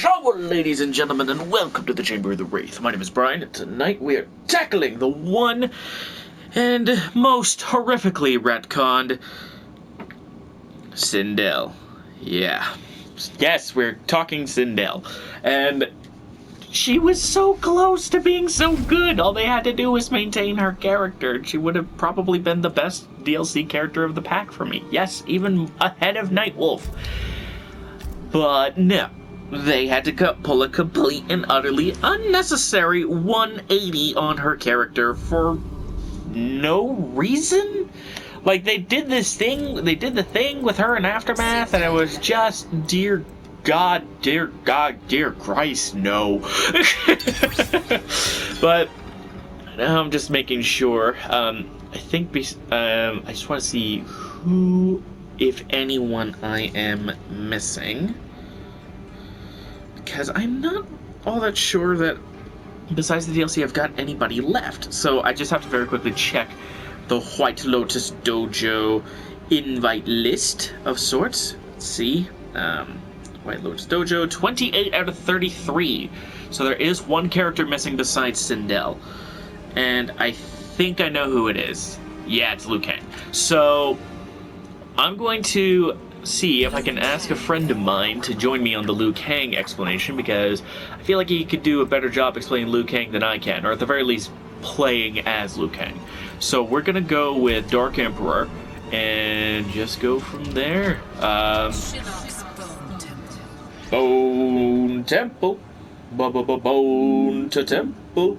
Shower, ladies and gentlemen, and welcome to the Chamber of the Wraith. My name is Brian, and tonight we are tackling the one and most horrifically retconned Sindel. Yeah. Yes, we're talking Sindel. And she was so close to being so good. All they had to do was maintain her character. She would have probably been the best DLC character of the pack for me. Yes, even ahead of Nightwolf. But no. They had to pull a complete and utterly unnecessary 180 on her character for no reason. Like, they did the thing with her in Aftermath, and it was just, dear God, dear Christ, no. But I'm just making sure. I think, I just want to see who, if anyone, I am missing. Because I'm not all that sure that, besides the DLC, I've got anybody left. So I just have to very quickly check the White Lotus Dojo invite list of sorts. Let's see. White Lotus Dojo, 28 out of 33. So there is one character missing besides Sindel. And I think I know who it is. Yeah, it's Liu Kang. So I'm going to see if I can ask a friend of mine to join me on the Liu Kang explanation, because I feel like he could do a better job explaining Liu Kang than I can, or at the very least playing as Liu Kang. So we're gonna go with Dark Emperor and just go from there. Bone Temple, Bone to Temple,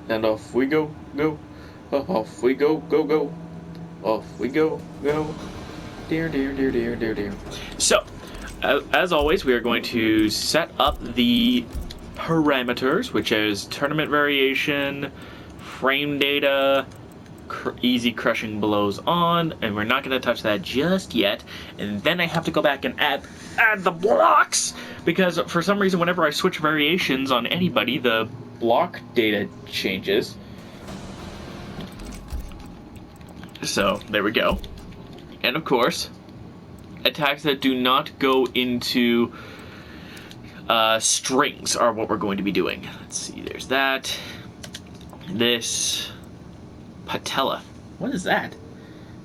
and off we go, off we go, off we go. Dear. So, as always, we are going to set up the parameters, which is tournament variation, frame data, easy crushing blows on, and we're not going to touch that just yet. And then I have to go back and add the blocks, because for some reason, whenever I switch variations on anybody, the block data changes. So, there we go. And of course, attacks that do not go into strings are what we're going to be doing. Let's see, there's that. This patella. What is that?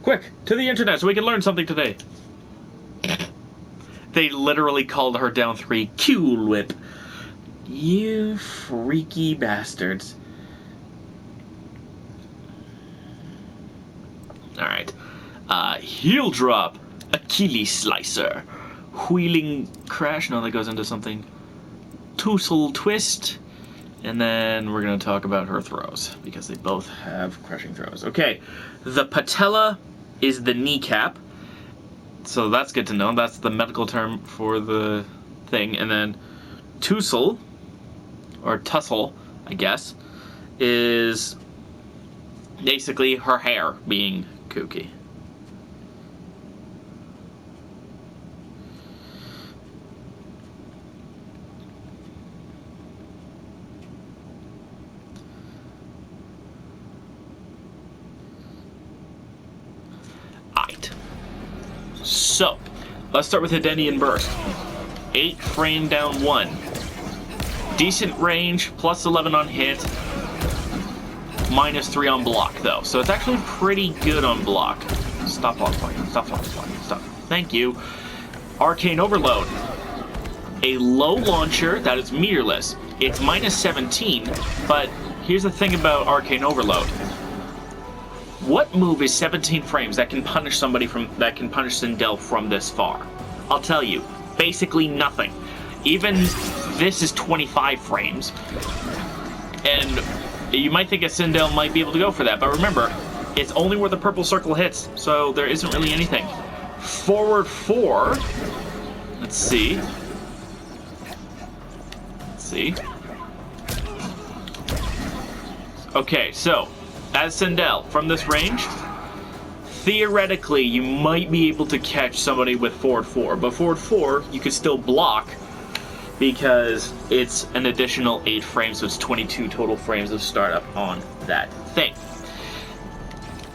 Quick, to the internet so we can learn something today. They literally called her down 3. Cool Whip. You freaky bastards. Alright. Heel drop, Achilles slicer, wheeling crash. No, that goes into something. Tussle twist, and then we're going to talk about her throws because they both have crushing throws. Okay, the patella is the kneecap, so that's good to know. That's the medical term for the thing. And then tussle, or tussle, I guess, is basically her hair being kooky. So, let's start with Hedenian Burst. 8 frame down 1. Decent range, plus 11 on hit, minus 3 on block though. So it's actually pretty good on block. Stop block blocking, stop. Thank you. Arcane Overload. A low launcher that is meterless. It's minus 17, but here's the thing about Arcane Overload. What move is 17 frames that can punish Sindel from this far? I'll tell you, basically nothing. Even this is 25 frames, and you might think a Sindel might be able to go for that, but remember, it's only where the purple circle hits, so there isn't really anything. Forward 4. Let's see. Okay, so as Sindel, from this range, theoretically, you might be able to catch somebody with forward 4. But forward 4, you could still block because it's an additional 8 frames, so it's 22 total frames of startup on that thing.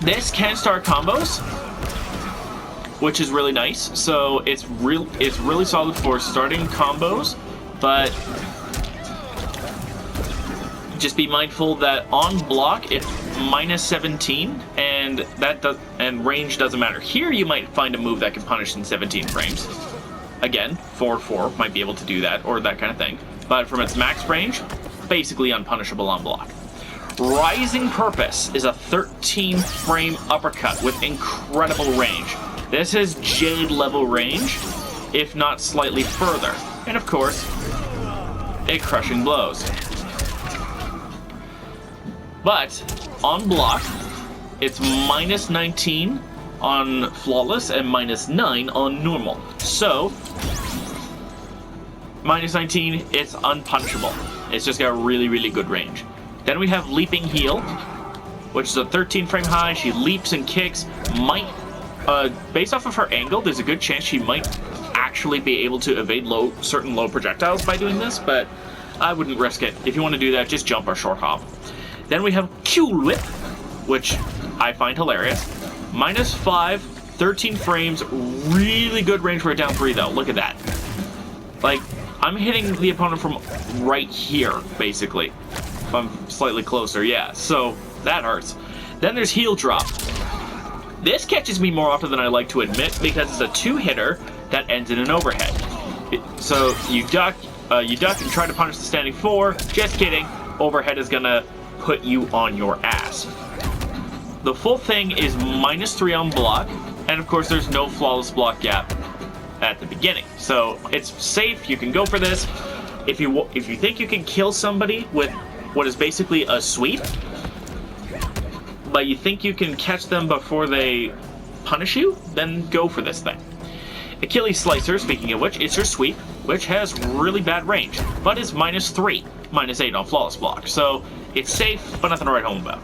This can start combos, which is really nice. So it's really solid for starting combos, but just be mindful that on block it's minus 17, and range doesn't matter. Here you might find a move that can punish in 17 frames. Again, 4/4 might be able to do that, or that kind of thing. But from its max range, basically unpunishable on block. Rising Purpose is a 13-frame uppercut with incredible range. This is Jade level range, if not slightly further. And of course, it crushing blows. But on block, it's minus 19 on flawless and minus 9 on normal. So, minus 19, it's unpunishable. It's just got really, really good range. Then we have Leaping Heel, which is a 13-frame high. She leaps and kicks. Based off of her angle, there's a good chance she might actually be able to evade certain low projectiles by doing this, but I wouldn't risk it. If you want to do that, just jump or short hop. Then we have Cool Whip, which I find hilarious. Minus 5, 13 frames, really good range for a down 3 though. Look at that. Like, I'm hitting the opponent from right here, basically. If I'm slightly closer, yeah. So, that hurts. Then there's Heel Drop. This catches me more often than I like to admit because it's a 2-hitter that ends in an overhead. So, you duck and try to punish the standing 4. Just kidding. Overhead is gonna put you on your ass. The full thing is minus 3 on block, and of course there's no flawless block gap at the beginning. So it's safe, you can go for this. If you think you can kill somebody with what is basically a sweep, but you think you can catch them before they punish you, then go for this thing. Achilles Slicer, speaking of which, is her sweep, which has really bad range, but is minus 3, minus 8 on flawless block. So it's safe, but nothing to write home about.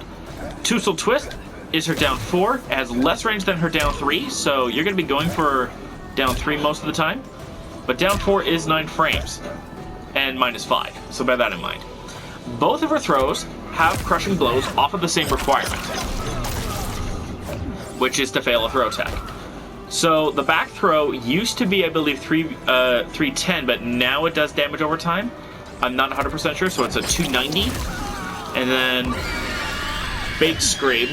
Tousle Twist is her down 4. It has less range than her down 3, so you're going to be going for down 3 most of the time. But down 4 is 9 frames, and minus 5, so bear that in mind. Both of her throws have crushing blows off of the same requirement, which is to fail a throw tech. So the back throw used to be, I believe, 310, but now it does damage over time. I'm not 100% sure, so it's a 290. And then Big Scream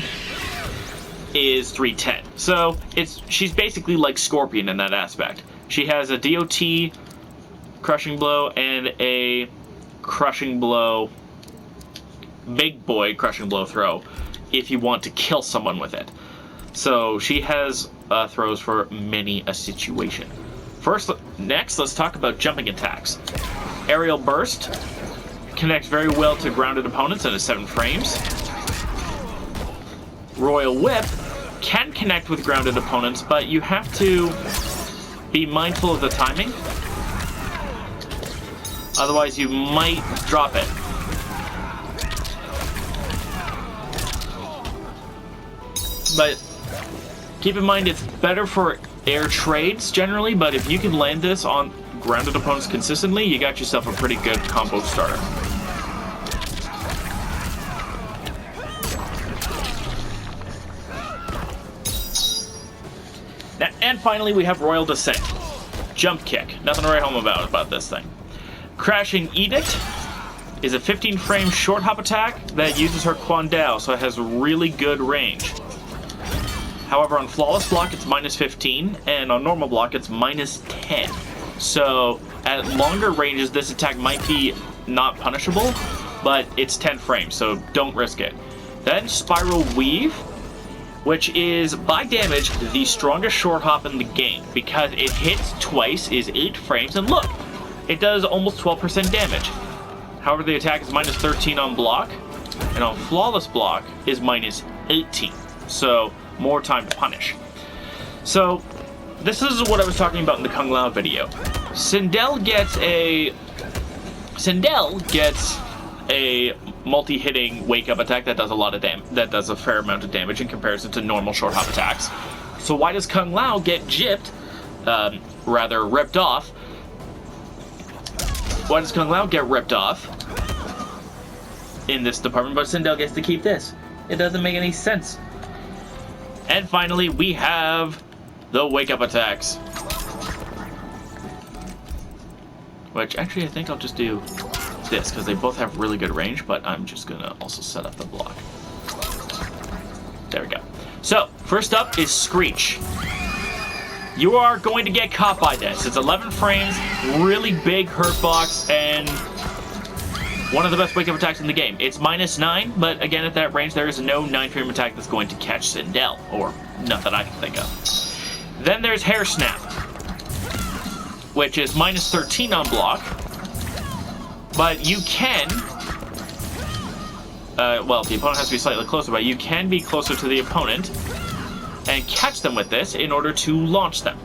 is 310. So she's basically like Scorpion in that aspect. She has a DOT crushing blow and a crushing blow, big boy crushing blow throw if you want to kill someone with it. So she has throws for many a situation. Next, let's talk about jumping attacks. Aerial Burst connects very well to grounded opponents and is 7 frames. Royal Whip can connect with grounded opponents, but you have to be mindful of the timing. Otherwise, you might drop it. But keep in mind, it's better for air trades generally, but if you can land this on grounded opponents consistently, you got yourself a pretty good combo starter. And finally, we have Royal Descent. Jump Kick. Nothing to write home about this thing. Crashing Edict is a 15-frame short hop attack that uses her Quandao, so it has really good range. However, on flawless block, it's minus 15, and on normal block, it's minus 10. So, at longer ranges, this attack might be not punishable, but it's 10 frames, so don't risk it. Then Spiral Weave, which is, by damage, the strongest short hop in the game, because it hits twice, is 8 frames, and look, it does almost 12% damage. However, the attack is minus 13 on block, and on flawless block is minus 18. So, more time to punish. So, this is what I was talking about in the Kung Lao video. Sindel gets a multi-hitting wake-up attack that does a fair amount of damage in comparison to normal short hop attacks. So why does Kung Lao get ripped off? Why does Kung Lao get ripped off in this department, but Sindel gets to keep this? It doesn't make any sense. And finally, we have the wake-up attacks. Which, actually, I think I'll just do this, because they both have really good range, but I'm just going to also set up the block. There we go. So, first up is Screech. You are going to get caught by this. It's 11 frames, really big hurt box, and one of the best wake-up attacks in the game. It's -9, but again, at that range, there is no 9-frame attack that's going to catch Sindel, or not that I can think of. Then there's Hair Snap, which is -13 on block, but you can, well, the opponent has to be slightly closer, but you can be closer to the opponent and catch them with this in order to launch them.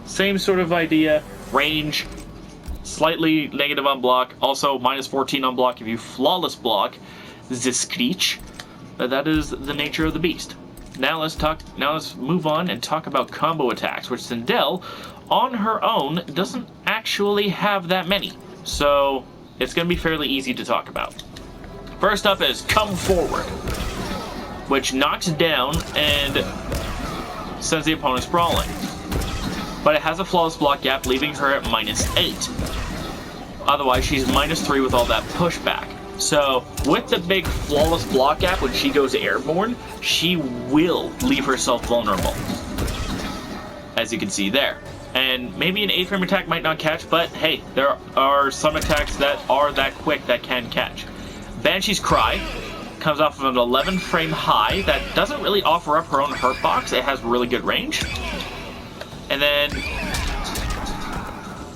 Same sort of idea, range, slightly negative on block, also -14 on block if you flawless block the Screech. That is the nature of the beast. Now let's move on and talk about combo attacks, which Sindel, on her own, doesn't actually have that many. So it's going to be fairly easy to talk about. First up is Come Forward, which knocks down and sends the opponent sprawling. But it has a flawless block gap, leaving her at -8. Otherwise, she's -3 with all that pushback. So, with the big flawless block gap, when she goes airborne, she will leave herself vulnerable. As you can see there. And maybe an 8-frame attack might not catch, but hey, there are some attacks that are that quick that can catch. Banshee's Cry comes off of an 11-frame high that doesn't really offer up her own hurt box. It has really good range. And then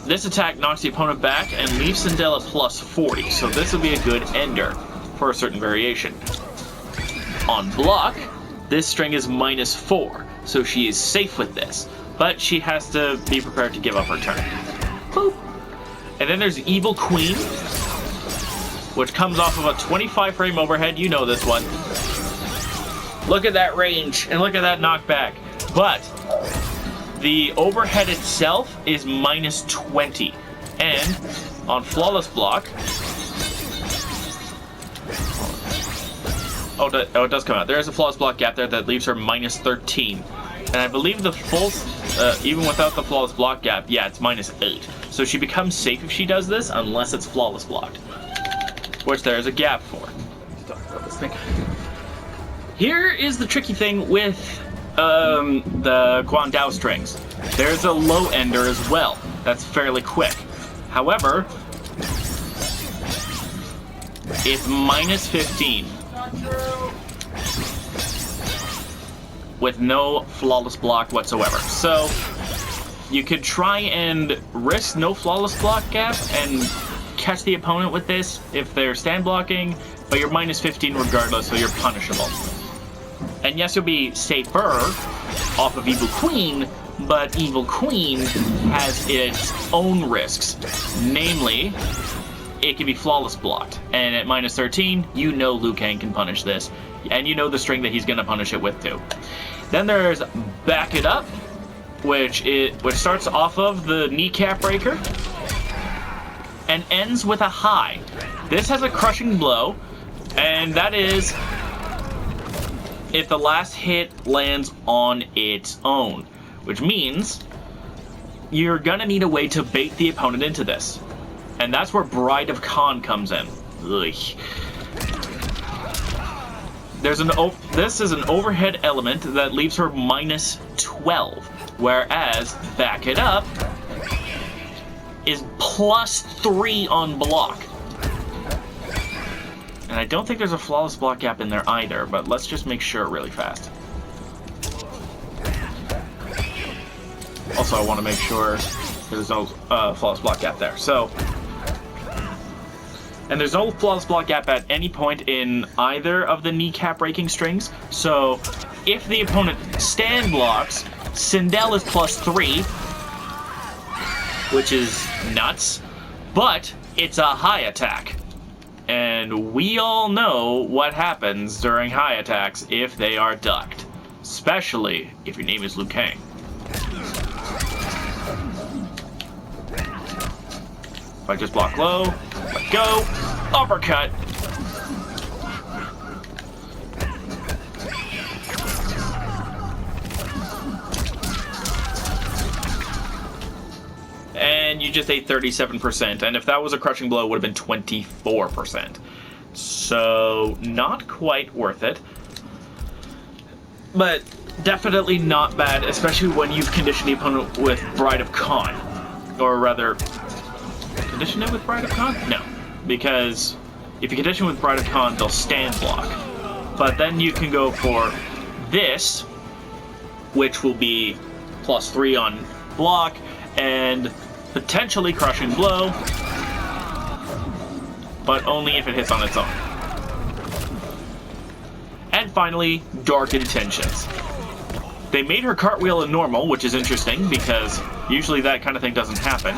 this attack knocks the opponent back and leaves Sindel at +40, so this will be a good ender for a certain variation. On block, this string is -4, so she is safe with this, but she has to be prepared to give up her turn. Boop. And then there's Evil Queen, which comes off of a 25-frame overhead. You know this one. Look at that range, and look at that knockback. But the overhead itself is -20. And on flawless block... Oh, it does come out. There is a flawless block gap there that leaves her -13. And I believe the full... even without the flawless block gap, yeah, it's -8. So she becomes safe if she does this, unless it's flawless blocked. Which there is a gap for. Let's talk about this thing. Here is the tricky thing with the Guandao strings. There's a low ender as well. That's fairly quick. However, it's -15. With no flawless block whatsoever. So, you could try and risk no flawless block gap and catch the opponent with this if they're stand blocking, but you're -15 regardless, so you're punishable. And yes, you'll be safer off of Evil Queen, but Evil Queen has its own risks. Namely, it can be flawless blocked, and at -13, you know Liu Kang can punish this, and you know the string that he's going to punish it with too. Then there's Back It Up, which starts off of the kneecap breaker and ends with a high. This has a crushing blow, and that is if the last hit lands on its own, which means you're gonna need a way to bait the opponent into this. And that's where Bride of Khan comes in. Ugh. This is an overhead element that leaves her -12, whereas Back It Up is +3 on block. And I don't think there's a flawless block gap in there either, but let's just make sure really fast. Also, I want to make sure there's no flawless block gap there. So, and there's no flawless block gap at any point in either of the kneecap breaking strings. So, if the opponent stand blocks, Sindel is +3, which is nuts, but it's a high attack. And we all know what happens during high attacks if they are ducked, especially if your name is Liu Kang. If I just block low, let go, uppercut. and you just ate 37%. And if that was a crushing blow, it would have been 24%. So, not quite worth it. But definitely not bad, especially when you've conditioned the opponent with Bride of Khan. Or rather, condition it with Bride of Khan? No. Because if you condition with Bride of Khan, they'll stand block. But then you can go for this, which will be +3 on block, and potentially crushing blow, but only if it hits on its own. And finally, Dark Intentions. They made her cartwheel in normal, which is interesting because usually that kind of thing doesn't happen.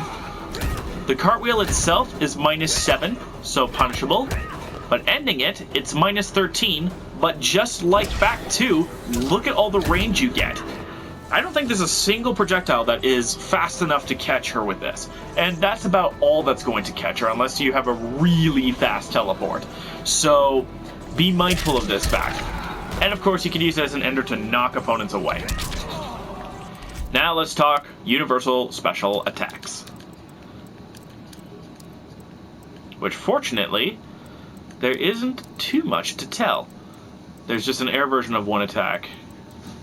The cartwheel itself is -7, so punishable, but ending it, it's -13, but just like back 2, look at all the range you get. I don't think there's a single projectile that is fast enough to catch her with this. And that's about all that's going to catch her, unless you have a really fast teleport. So, be mindful of this fact. And of course, you can use it as an ender to knock opponents away. Now let's talk universal special attacks. Which, fortunately, there isn't too much to tell. There's just an air version of one attack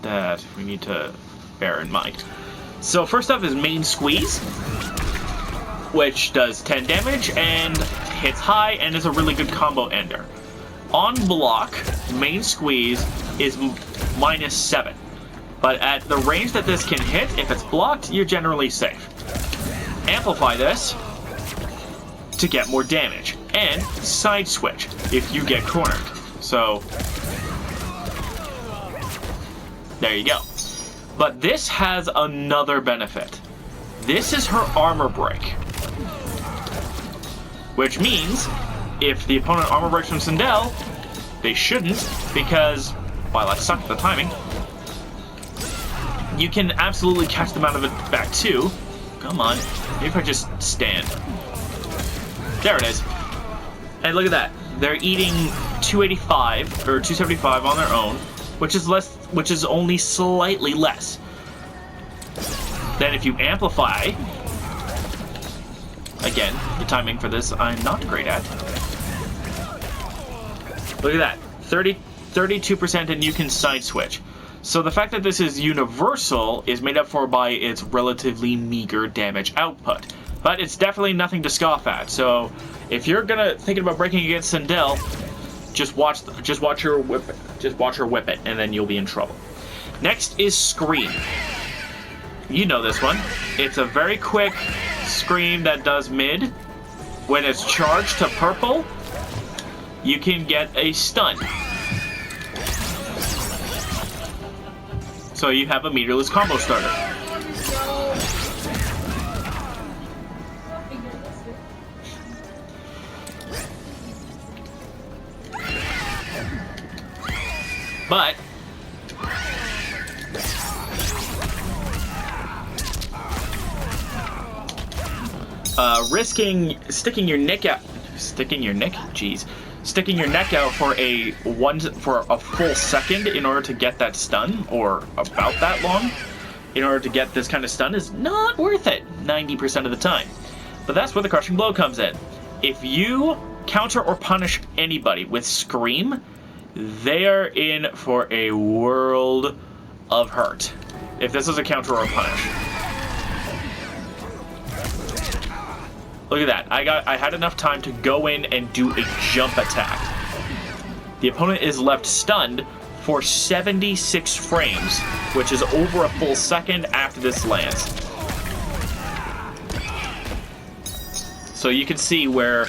that we need to bear in mind. So first up is Main Squeeze, which does 10 damage and hits high and is a really good combo ender. On block, Main Squeeze is -7, but at the range that this can hit, if it's blocked, you're generally safe. Amplify this to get more damage, and side switch if you get cornered. So there you go. But this has another benefit. This is her armor break. Which means, if the opponent armor breaks from Sindel, they shouldn't, because, while I suck at the timing, you can absolutely catch them out of it back too. Come on, maybe if I just stand. There it is. And look at that. They're eating 285, or 275 on their own, which is only slightly less. Then if you amplify, again, the timing for this I'm not great at. Look at that, 32% and you can side switch. So the fact that this is universal is made up for by its relatively meager damage output. But it's definitely nothing to scoff at. So if you're thinking about breaking against Sindel, just watch her whip it. Just watch her whip it, and then you'll be in trouble. Next is Scream. You know this one. It's a very quick scream that does mid. When it's charged to purple, you can get a stun. So you have a meterless combo starter. But sticking your neck out for a full second in order to get that stun, or about that long, in order to get this kind of stun is not worth it 90% of the time. But that's where the crushing blow comes in. If you counter or punish anybody with Scream, they are in for a world of hurt. If this is a counter or a punish. Look at that. I had enough time to go in and do a jump attack. The opponent is left stunned for 76 frames, which is over a full second after this lands. So you can see where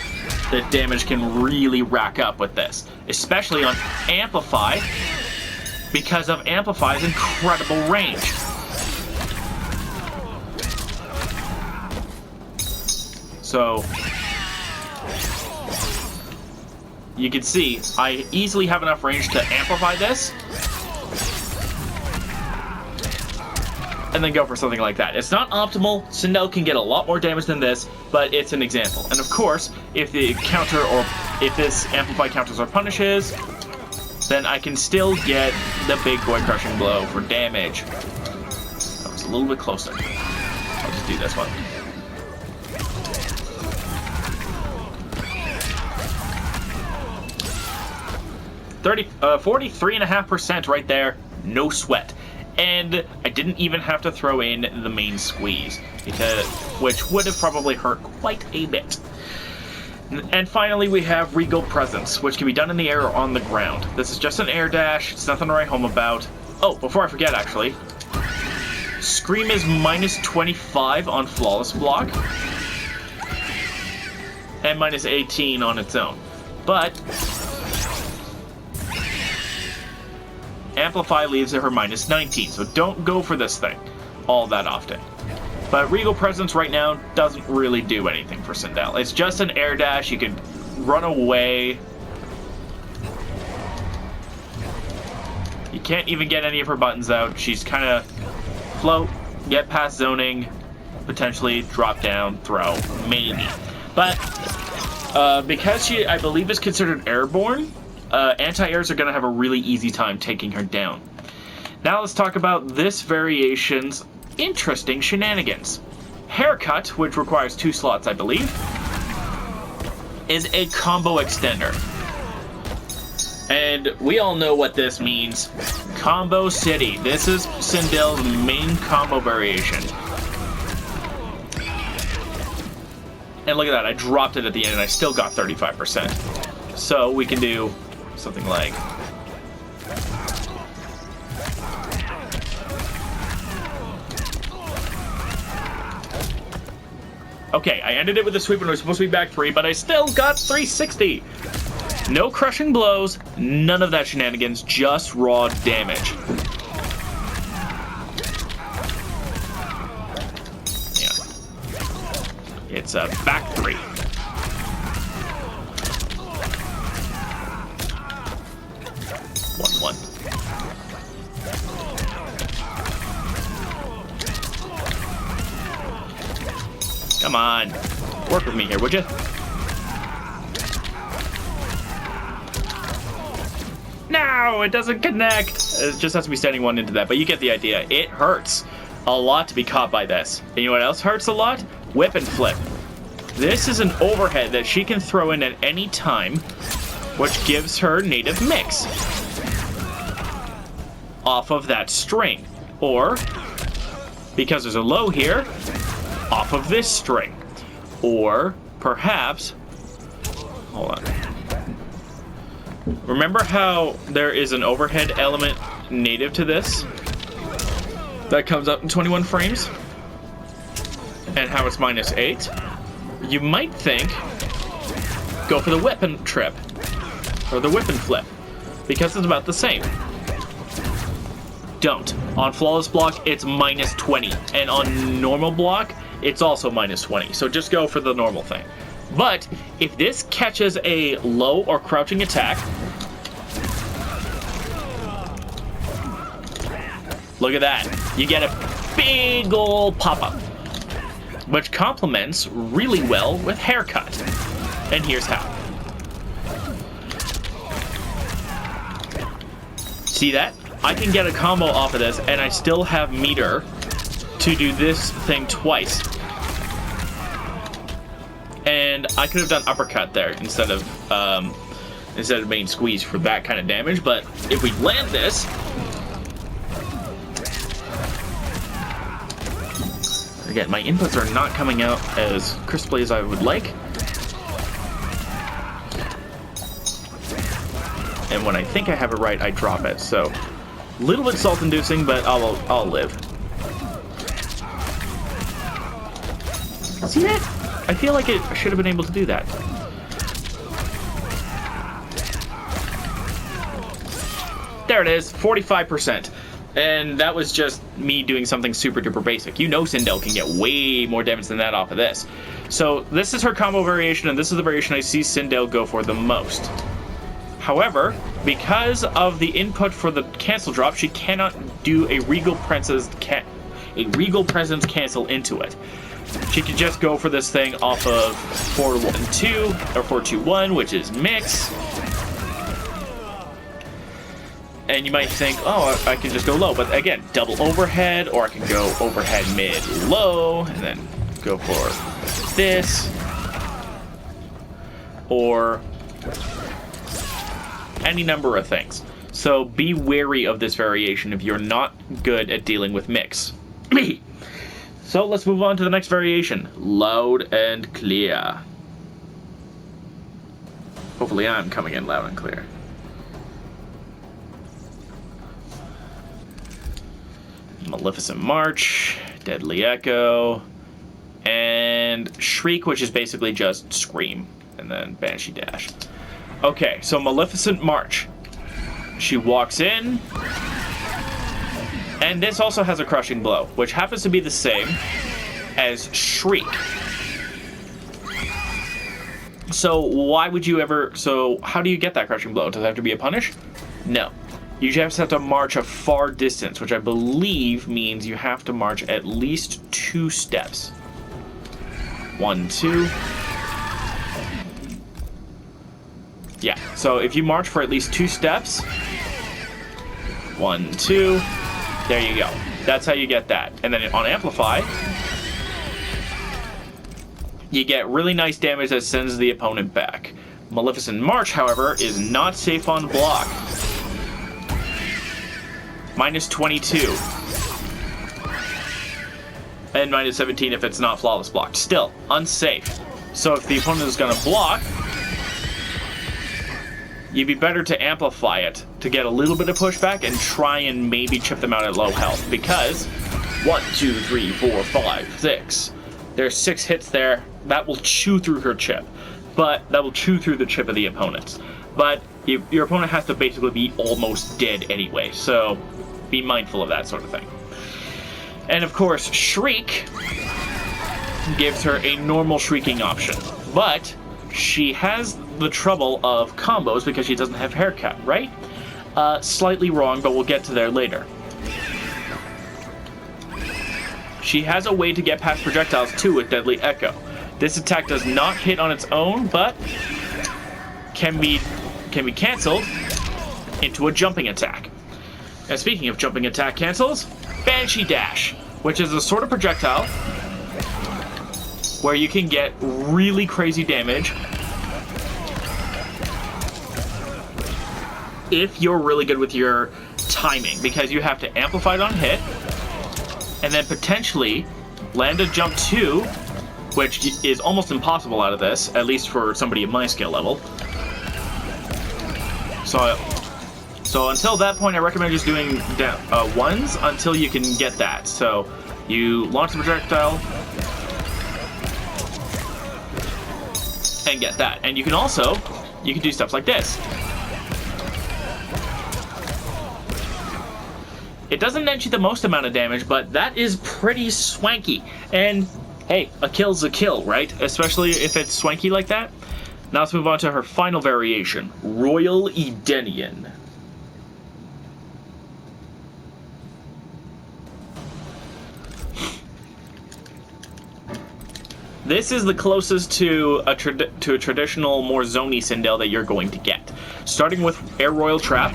the damage can really rack up with this, especially on Amplify, because of Amplify's incredible range. So you can see I easily have enough range to amplify this and then go for something like that. It's not optimal. Sindel can get a lot more damage than this, but it's an example. And of course, if the counter or if this amplify counters or punishes, then I can still get the big boy crushing blow for damage. That was a little bit closer. I'll just do this one. 43.5% right there. No sweat. And I didn't even have to throw in the main squeeze, which would have probably hurt quite a bit. And finally, we have Regal Presence, which can be done in the air or on the ground. This is just an air dash. It's nothing to write home about. Oh, before I forget, actually, Scream is minus 25 on Flawless Block, and minus 18 on its own. But Amplify leaves her minus 19, so don't go for this thing all that often. But Regal Presence right now doesn't really do anything for Sindel. It's just an air dash. You can run away. You can't even get any of her buttons out. She's kind of float, get past zoning, potentially drop down, throw, maybe. But because she, I believe, is considered airborne, anti-airs are going to have a really easy time taking her down. Now let's talk about this variation's interesting shenanigans. Haircut, which requires 2 slots, I believe, is a combo extender. And we all know what this means. Combo City. This is Sindel's main combo variation. And look at that, I dropped it at the end and I still got 35%. So we can do something like... Okay, I ended it with a sweep when it was supposed to be back 3, but I still got 360. No crushing blows, none of that shenanigans, just raw damage. Yeah. It's a back 3. One. Come on. Work with me here, would you? No, it doesn't connect. It just has to be standing 1 into that, but you get the idea. It hurts a lot to be caught by this. And you know what else hurts a lot? Whip and flip. This is an overhead that she can throw in at any time, which gives her native mix off of that string. Or, because there's a low here, off of this string. Or, perhaps, hold on. Remember how there is an overhead element native to this that comes up in 21 frames? And how it's minus 8? You might think, go for the whip and trip, or the whip and flip, because it's about the same. Don't. On Flawless Block, it's minus 20, and on normal block, it's also minus 20, so just go for the normal thing. But if this catches a low or crouching attack, look at that. You get a big ol' pop-up, which complements really well with Haircut. And here's how. See that? I can get a combo off of this, and I still have meter to do this thing twice. And I could have done uppercut there instead of main squeeze for that kind of damage. But if we land this, again, my inputs are not coming out as crisply as I would like. And when I think I have it right, I drop it. So a little bit salt-inducing, but I'll live. See that? I feel like I should have been able to do that. There it is, 45%. And that was just me doing something super duper basic. You know Sindel can get way more damage than that off of this. So this is her combo variation, and this is the variation I see Sindel go for the most. However, because of the input for the cancel drop, she cannot do a Regal Presence cancel into it. She could just go for this thing off of 4-1-2 or 4-2-1, which is mix. And you might think, oh, I can just go low. But again, double overhead, or I can go overhead, mid, low, and then go for this. Or any number of things. So be wary of this variation if you're not good at dealing with mix. So let's move on to the next variation. Loud and clear. Hopefully I'm coming in loud and clear. Maleficent March, Deadly Echo, and Shriek, which is basically just Scream, and then Banshee Dash. Okay, so Maleficent March. She walks in, and this also has a Crushing Blow, which happens to be the same as Shriek. So why would you ever... So how do you get that Crushing Blow? Does it have to be a punish? No. You just have to march a far distance, which I believe means you have to march at least 2 steps. 1, 2. Yeah, so if you march for at least 2 steps... 1, 2... There you go. That's how you get that. And then on Amplify, you get really nice damage that sends the opponent back. Maleficent March, however, is not safe on block. Minus 22. And minus 17 if it's not flawless blocked. Still, unsafe. So if the opponent is going to block, you'd be better to amplify it to get a little bit of pushback and try and maybe chip them out at low health. Because 1, 2, 3, 4, 5, 6. There's 6 hits there. That will chew through her chip. But that will chew through the chip of the opponent's. But your opponent has to basically be almost dead anyway. So be mindful of that sort of thing. And of course, Shriek gives her a normal shrieking option. But she has the trouble of combos because she doesn't have haircut, right? Slightly wrong, but we'll get to there later. She has a way to get past projectiles too with Deadly Echo. This attack does not hit on its own, but can be cancelled into a jumping attack. And speaking of jumping attack cancels, Banshee Dash, which is a sort of projectile where you can get really crazy damage if you're really good with your timing, because you have to amplify it on hit and then potentially land a jump 2, which is almost impossible out of this, at least for somebody at my skill level. So until that point, I recommend just doing ones until you can get that. So you launch the projectile and get that. And you can do stuff like this. It doesn't net you the most amount of damage, but that is pretty swanky. And hey, a kill's a kill, right? Especially if it's swanky like that. Now let's move on to her final variation, Royal Edenian. This is the closest to a traditional, more zony Sindel that you're going to get. Starting with Air Royal Trap,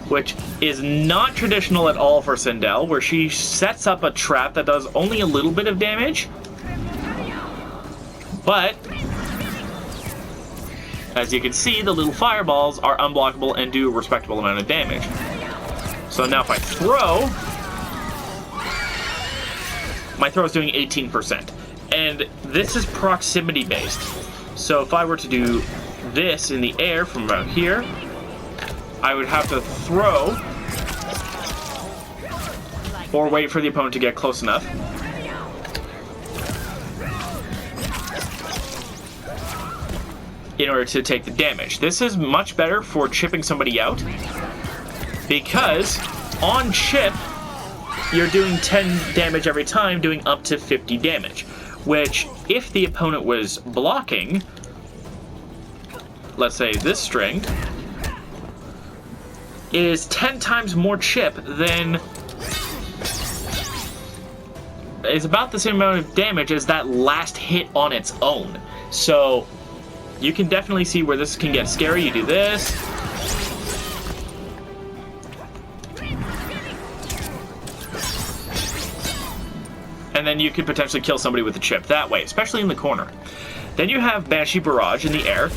which is not traditional at all for Sindel, where she sets up a trap that does only a little bit of damage. But as you can see, the little fireballs are unblockable and do a respectable amount of damage. So now if I throw, my throw is doing 18%. And this is proximity based. So if I were to do this in the air from about here, I would have to throw or wait for the opponent to get close enough. In order to take the damage. This is much better for chipping somebody out because on chip, you're doing 10 damage every time, doing up to 50 damage. Which, if the opponent was blocking, let's say this string, is 10 times more chip than... is about the same amount of damage as that last hit on its own. So, you can definitely see where this can get scary. You do this. And then you could potentially kill somebody with a chip that way, especially in the corner. Then you have Banshee Barrage in the air,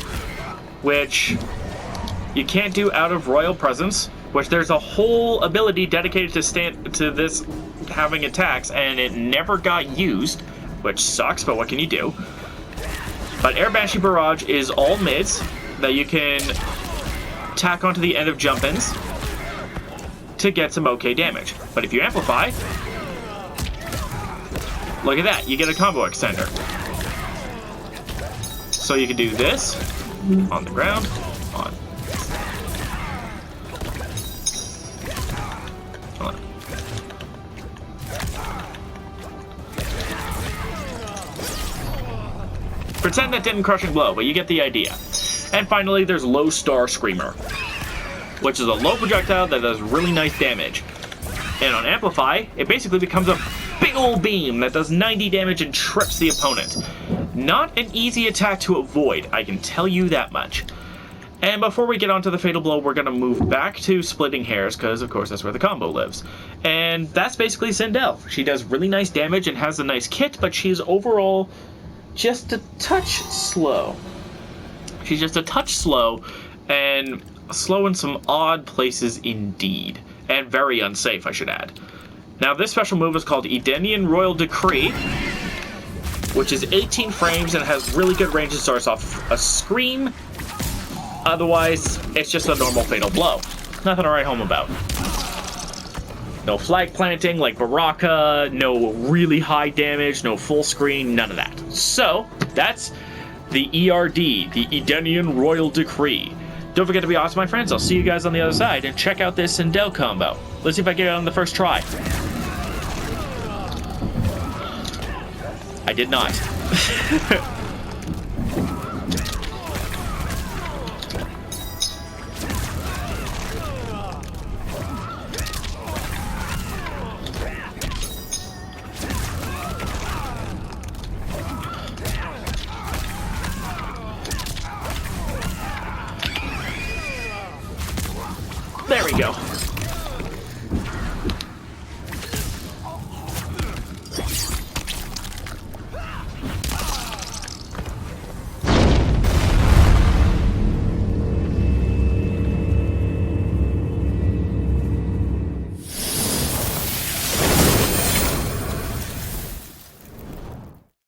which You can't do out of Royal Presence, which there's a whole ability dedicated to this having attacks, and it never got used, which sucks, but what can you do? But Air Banshee Barrage is all mids that you can tack onto the end of jump-ins to get some okay damage. But if you amplify, look at that, you get a combo extender. So you can do this on the ground, on. Hold on. Pretend that didn't crushing blow, but you get the idea. And finally, there's Low Star Screamer, which is a low projectile that does really nice damage. And on Amplify, it basically becomes a big old beam that does 90 damage and trips the opponent. Not an easy attack to avoid, I can tell you that much. And before we get onto the Fatal Blow, we're going to move back to Splitting Hairs, because of course that's where the combo lives. And that's basically Sindel. She does really nice damage and has a nice kit, but she's overall just a touch slow. She's just a touch slow, and slow in some odd places indeed. And very unsafe, I should add. Now, this special move is called Edenian Royal Decree, which is 18 frames and has really good range and starts off a scream. Otherwise, it's just a normal Fatal Blow. Nothing to write home about. No flag planting like Baraka, no really high damage, no full screen, none of that. So, that's the ERD, the Edenian Royal Decree. Don't forget to be awesome, my friends. I'll see you guys on the other side, and check out this Sindel combo. Let's see if I get it on the first try. I did not. There we go.